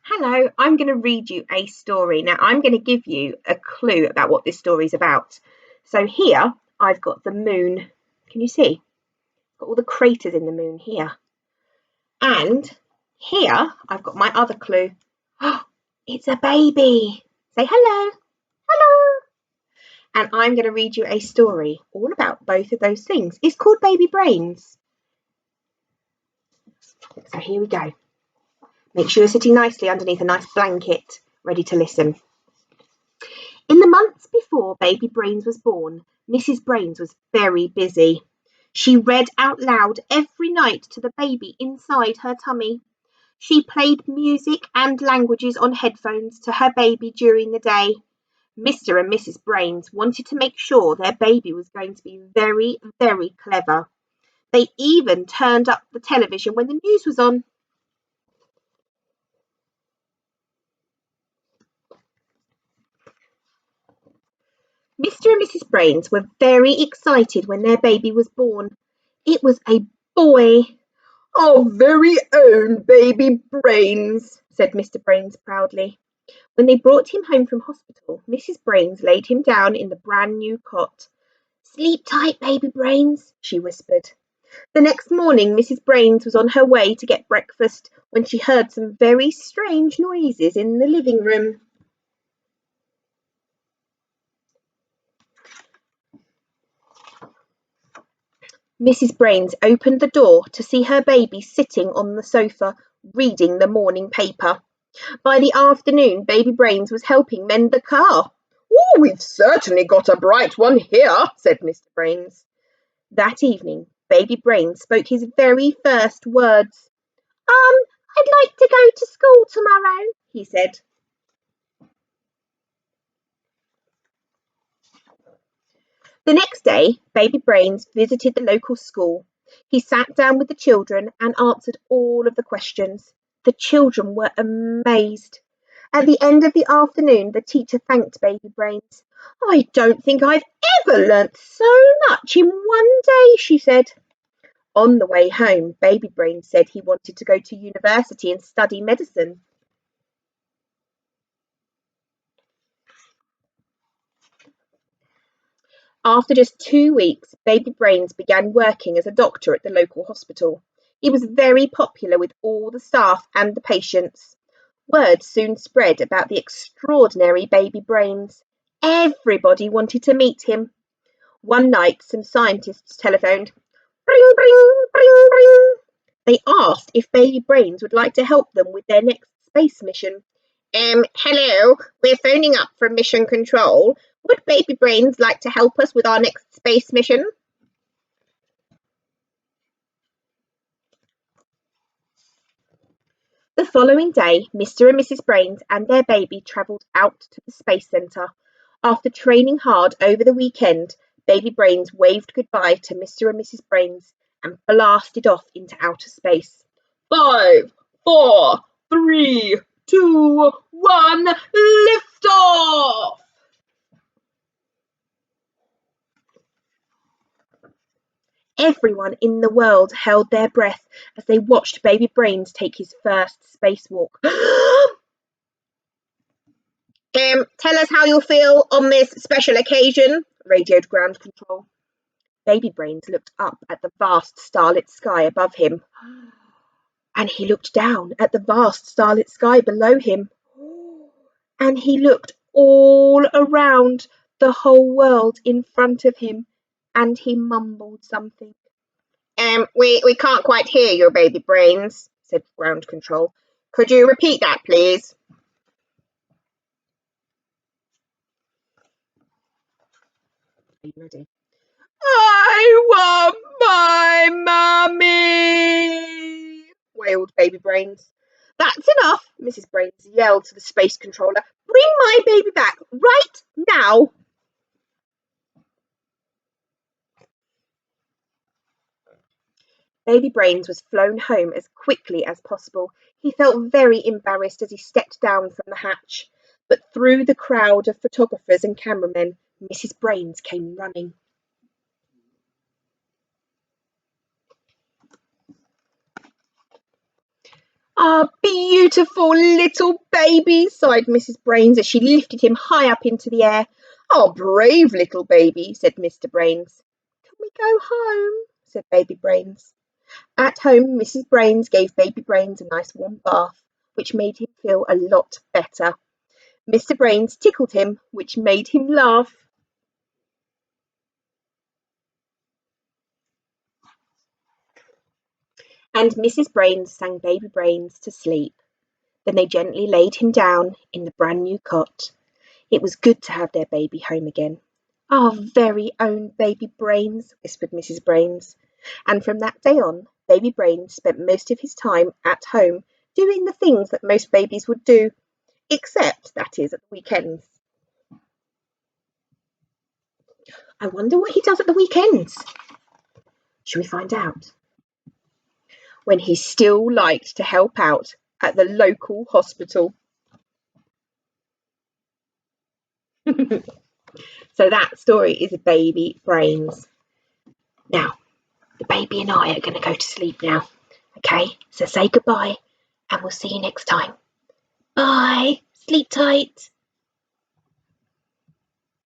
Hello, I'm going to read you a story. Now, I'm going to give you a clue about what this story is about. So, here I've got the moon. Can you see? Got all the craters in the moon here. And here I've got my other clue. Oh, it's a baby. Say hello. Hello. And I'm going to read you a story all about both of those things. It's called Baby Brains. So, here we go. Make sure you're sitting nicely underneath a nice blanket, ready to listen. In the months before Baby Brains was born, Mrs. Brains was very busy. She read out loud every night to the baby inside her tummy. She played music and languages on headphones to her baby during the day. Mr. and Mrs. Brains wanted to make sure their baby was going to be very, very clever. They even turned up the television when the news was on. Mr. and Mrs. Brains were very excited when their baby was born. It was a boy. "Our very own Baby Brains," said Mr. Brains proudly. When they brought him home from hospital, Mrs. Brains laid him down in the brand new cot. "Sleep tight, Baby Brains," she whispered. The next morning Mrs. Brains was on her way to get breakfast when she heard some very strange noises in the living room. Mrs. Brains opened the door to see her baby sitting on the sofa, reading the morning paper. By the afternoon, Baby Brains was helping mend the car. "Oh, we've certainly got a bright one here," said Mr. Brains. That evening, Baby Brains spoke his very first words. I'd like to go to school tomorrow," he said. The next day, Baby Brains visited the local school. He sat down with the children and answered all of the questions. The children were amazed. At the end of the afternoon, the teacher thanked Baby Brains. "I don't think I've ever learnt so much in one day," she said. On the way home, Baby Brains said he wanted to go to university and study medicine. After just 2 weeks, Baby Brains began working as a doctor at the local hospital. He was very popular with all the staff and the patients. Word soon spread about the extraordinary Baby Brains. Everybody wanted to meet him. One night, some scientists telephoned. Bring, bring, bring, bring. They asked if Baby Brains would like to help them with their next space mission. Hello, we're phoning up from Mission Control. Would Baby Brains like to help us with our next space mission? The following day, Mr. and Mrs. Brains and their baby travelled out to the Space Centre. After training hard over the weekend, Baby Brains waved goodbye to Mr. and Mrs. Brains and blasted off into outer space. 5, 4, 3, 2, 1, lift off! Everyone in the world held their breath as they watched Baby Brains take his first spacewalk. Tell us how you'll feel on this special occasion, radioed ground control. Baby Brains looked up at the vast starlit sky above him. And he looked down at the vast starlit sky below him. And he looked all around the whole world in front of him. And he mumbled something. We can't quite hear you, Baby Brains, said ground control. Could you repeat that, please? Are you ready? I want my mummy, wailed Baby Brains. That's enough, Mrs. Brains yelled to the space controller. Bring my baby back right now. Baby Brains was flown home as quickly as possible. He felt very embarrassed as he stepped down from the hatch. But through the crowd of photographers and cameramen, Mrs. Brains came running. Ah, beautiful little baby, sighed Mrs. Brains as she lifted him high up into the air. Oh, brave little baby, said Mr. Brains. Can we go home? Said Baby Brains. At home, Mrs. Brains gave Baby Brains a nice warm bath, which made him feel a lot better. Mr. Brains tickled him, which made him laugh. And Mrs. Brains sang Baby Brains to sleep. Then they gently laid him down in the brand new cot. It was good to have their baby home again. Our very own Baby Brains, whispered Mrs. Brains. And from that day on, Baby Brains spent most of his time at home doing the things that most babies would do, except, that is, at the weekends. I wonder what he does at the weekends. Shall we find out? When he still liked to help out at the local hospital. So that story is Baby Brains. Now, the baby and I are going to go to sleep now. Okay, so say goodbye and we'll see you next time. Bye. Sleep tight.